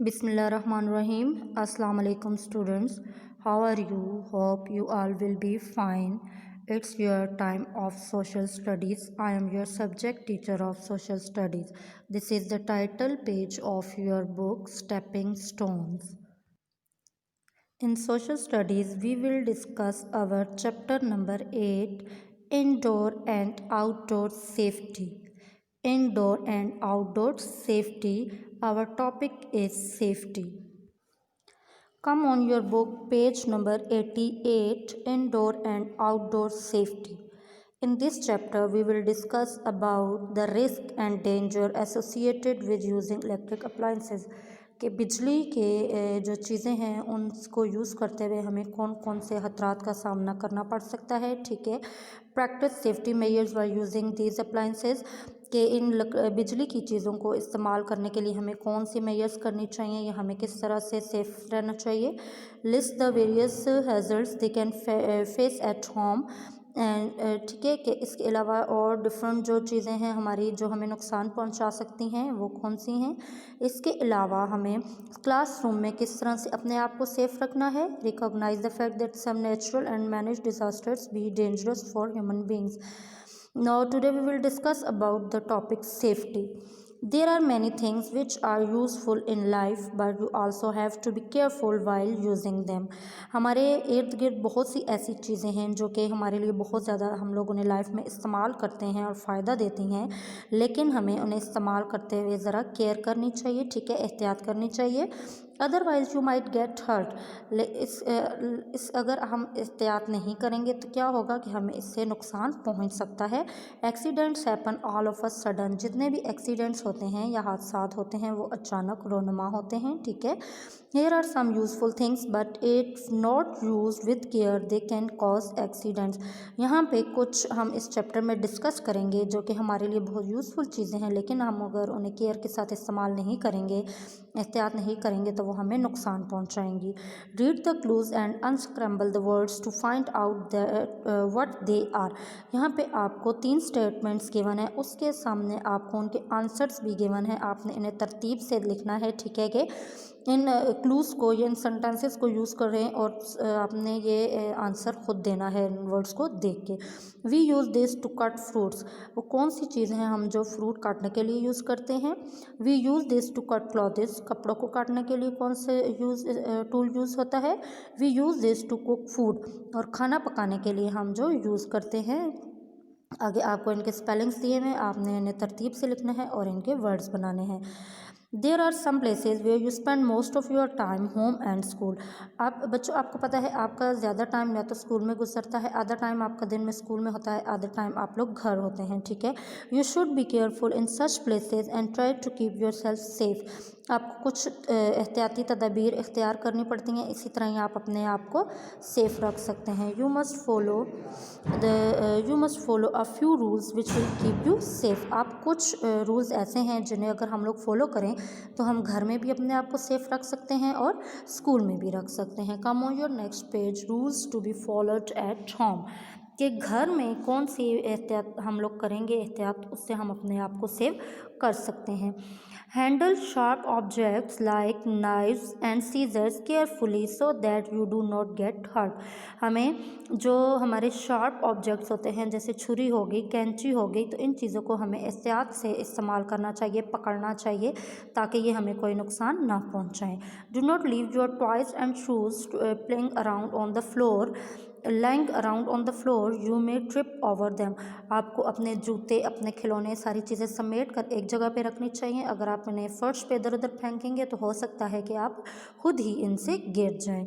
Bismillahirrahmanirrahim. Assalamu alaikum students. How are you? Hope you all will be fine. It's your time of social studies. I am your subject teacher of social studies. This is the title page of your book Stepping Stones. In social studies, we will discuss our chapter number 8, Indoor and Outdoor Safety. Indoor and outdoor safety. Our topic is safety. Come on your book, page number 88, Indoor and Outdoor Safety. In this chapter, we will discuss about the risk and danger associated with using electric appliances. कि बिजली के जो चीज़ें हैं उनको use करते हुए हमें कौन कौन से खतरात का सामना करना पड़ सकता है। ठीक है, practice safety measures by using these appliances, कि इन बिजली की चीज़ों को इस्तेमाल करने के लिए हमें कौन सी मेजर्स करनी चाहिए या हमें किस तरह से सेफ रहना चाहिए। List the various hazards they can face at home and ठीक है, कि इसके अलावा और डिफरेंट जो चीज़ें हैं हमारी जो हमें नुकसान पहुंचा सकती हैं वो कौन सी हैं। इसके अलावा हमें क्लासरूम में किस तरह से अपने आप को सेफ रखना है। Recognise the fact that some natural and manage disasters be dangerous for human beings. Now today we will discuss about the topic safety. There are many things which are useful in life but you also have to be careful while using them. हमारे इर्द गिर्द बहुत सी ऐसी चीज़ें हैं जो कि हमारे लिए बहुत ज़्यादा हम लोग उन्हें लाइफ में इस्तेमाल करते हैं और फ़ायदा देती हैं, लेकिन हमें उन्हें इस्तेमाल करते हुए ज़रा केयर करनी चाहिए। ठीक है, एहतियात करनी चाहिए, otherwise you might get hurt. इस अगर हम एहतियात नहीं करेंगे तो क्या होगा कि हमें इससे नुकसान पहुंच सकता है। Accidents happen all of a sudden, जितने भी एक्सीडेंट्स होते हैं या हादसात होते हैं वो अचानक रोनुमा होते हैं। ठीक है, here are some useful things but it's not use with care they can cause accidents. यहाँ पे कुछ हम इस चैप्टर में डिस्कस करेंगे जो कि हमारे लिए बहुत यूज़फुल चीज़ें हैं, लेकिन हम अगर उन्हें केयर के साथ इस्तेमाल नहीं करेंगे, एहतियात नहीं करेंगे तो वो हमें नुकसान पहुंचाएंगी। Read the clues and unscramble the words to find out what they are. यहाँ पे आपको 3 स्टेटमेंट्स गिवन है, उसके सामने आपको उनके आंसर्स भी गिवन है, आपने इन्हें तरतीब से लिखना है। ठीक है, कि इन क्लूज़ को या इन सेंटेंसेस को यूज़ कर रहे हैं और आपने ये आंसर खुद देना है इन वर्ड्स को देख के। We use this to cut fruits, वो कौन सी चीज़ हैं हम जो फ्रूट काटने के लिए यूज़ करते हैं। We use this to cut clothes, कपड़ों को काटने के लिए कौन से टूल यूज़ होता है। We use this to cook food, और खाना पकाने के लिए हम जो यूज़ करते हैं। आगे आपको इनके स्पेलिंग्स दिए हुए हैं, आपने इन्हें तरतीब से लिखना है और इनके वर्ड्स बनाने हैं। There are some places where you spend most of your time home and school. आप बच्चों, आपको पता है आपका ज़्यादा टाइम या तो स्कूल में गुजरता है, आधा टाइम आपका दिन में स्कूल में होता है, आधा टाइम आप लोग घर होते हैं। ठीक है, you should be careful in such places and try to keep yourself safe. आपको कुछ एहतियाती तदाबीर इख्तियार करनी पड़ती हैं, इसी तरह ही आप अपने आप को सेफ रख सकते हैं। You must follow a few rules which will keep you safe. आप कुछ रूल्स ऐसे हैं जिन्हें अगर हम लोग फॉलो करें तो हम घर में भी अपने आप को सेफ रख सकते हैं और स्कूल में भी रख सकते हैं। Come on your next page, rules to be followed at home, कि घर में कौन सी एहतियात हम लोग करेंगे, एहतियात उससे हम अपने आप को सेव कर सकते हैं। Handle sharp objects like knives and scissors carefully so that you do not get hurt. हमें जो हमारे शार्प ऑब्जेक्ट्स होते हैं जैसे छुरी हो गई, कैंची हो गई, तो इन चीज़ों को हमें एहतियात से इस्तेमाल करना चाहिए, पकड़ना चाहिए, ताकि ये हमें कोई नुकसान ना पहुंचाएं। Do not leave your toys and shoes playing around on the floor, lying around on the floor, you may trip over them. आपको अपने जूते, अपने खिलौने, सारी चीज़ें समेट कर एक जगह पे रखनी चाहिए। अगर आप इन्हें फर्श पे इधर उधर फेंकेंगे तो हो सकता है कि आप खुद ही इनसे गिर जाएं।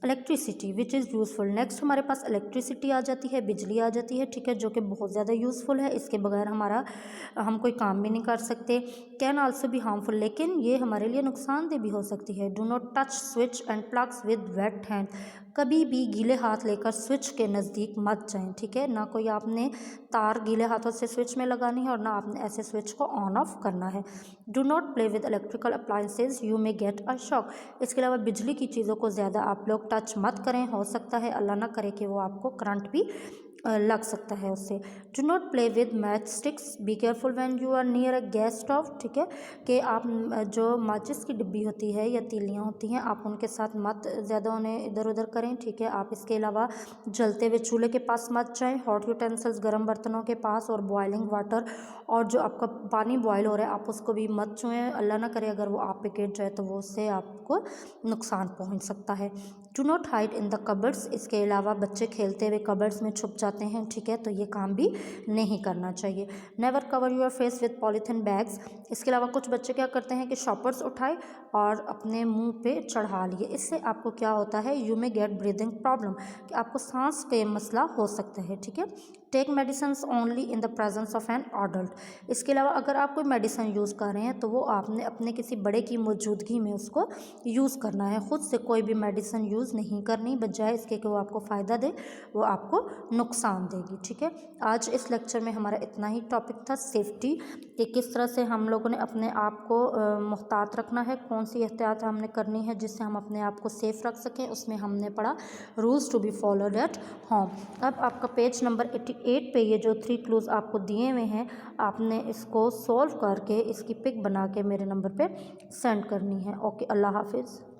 Electricity which is useful, next हमारे पास इलेक्ट्रिसिटी आ जाती है, बिजली आ जाती है। ठीक है, जो कि बहुत ज़्यादा यूज़फुल है, इसके बगैर हम कोई काम भी नहीं कर सकते। कैन आल्सो भी हार्मफुल, लेकिन ये हमारे लिए नुकसानदेह भी हो सकती है। Do not touch switch and plugs with weight hand, कभी भी गीले हाथ लेकर स्विच के नज़दीक मत जाएं। ठीक है, ना कोई आपने तार गीले हाथों से स्विच में लगानी है और ना आपने ऐसे स्विच को ऑन ऑफ करना है। Do not play with electrical appliances, you may get a shock. इसके अलावा बिजली की चीज़ों को ज़्यादा आप लोग टच मत करें, हो सकता है अल्लाह ना करे कि वो आपको करंट भी लग सकता है उससे। Do not play with matchsticks, be careful when you are near a gas stove, ठीक है, कि आप जो माचिस की डिब्बी होती है या तीलियाँ होती हैं आप उनके साथ मत ज़्यादा उन्हें इधर उधर करें, ठीक है। आप इसके अलावा जलते हुए चूल्हे के पास मत जाएं, हॉट यूटेंसिल्स गर्म बर्तनों के पास, और बॉइलिंग वाटर, और जो आपका पानी बॉयल हो रहा है आप उसको भी मत छुएं। अल्लाह ना करे अगर वो आप पे गिर जाए तो वो उससे आपको नुकसान पहुंच सकता है। Do not hide in the cupboards, इसके अलावा बच्चे खेलते हुए कबर्ड्स में छुप जाते हैं, ठीक है, तो ये काम भी नहीं करना चाहिए। Never cover your face with polythene bags, इसके अलावा कुछ बच्चे क्या करते हैं कि शॉपर्स उठाए और अपने मुंह पे चढ़ा लिए, इससे आपको क्या होता है, you may gate breathing problem, कि आपको सांस का मसला हो सकता है, ठीक है। Take medicine only in the presence of an adult, इसके अलावा अगर आप कोई मेडिसिन यूज़ कर रहे हैं तो वो आपने अपने किसी बड़े की मौजूदगी में उसको यूज़ करना है, खुद से कोई भी मेडिसिन यूज़ नहीं करनी, बजाय इसके कि वो आपको फ़ायदा दे वो आपको नुकसान देगी, ठीक है। आज इस लेक्चर में हमारा इतना ही टॉपिक था, सेफ्टी, कि किस तरह से हम लोगों ने अपने आप को मुहतात रखना है, कौन सी एहतियात हमने करनी है जिससे हम अपने आप को सेफ़ रख सकें, उसमें हमने पढ़ा rules to be followed at home. अब आपका पेज नंबर 88 पे ये जो 3 क्लूज़ आपको दिए हुए हैं आपने इसको सॉल्व करके इसकी पिक बना के मेरे नंबर पे सेंड करनी है। ओके, अल्लाह हाफिज़।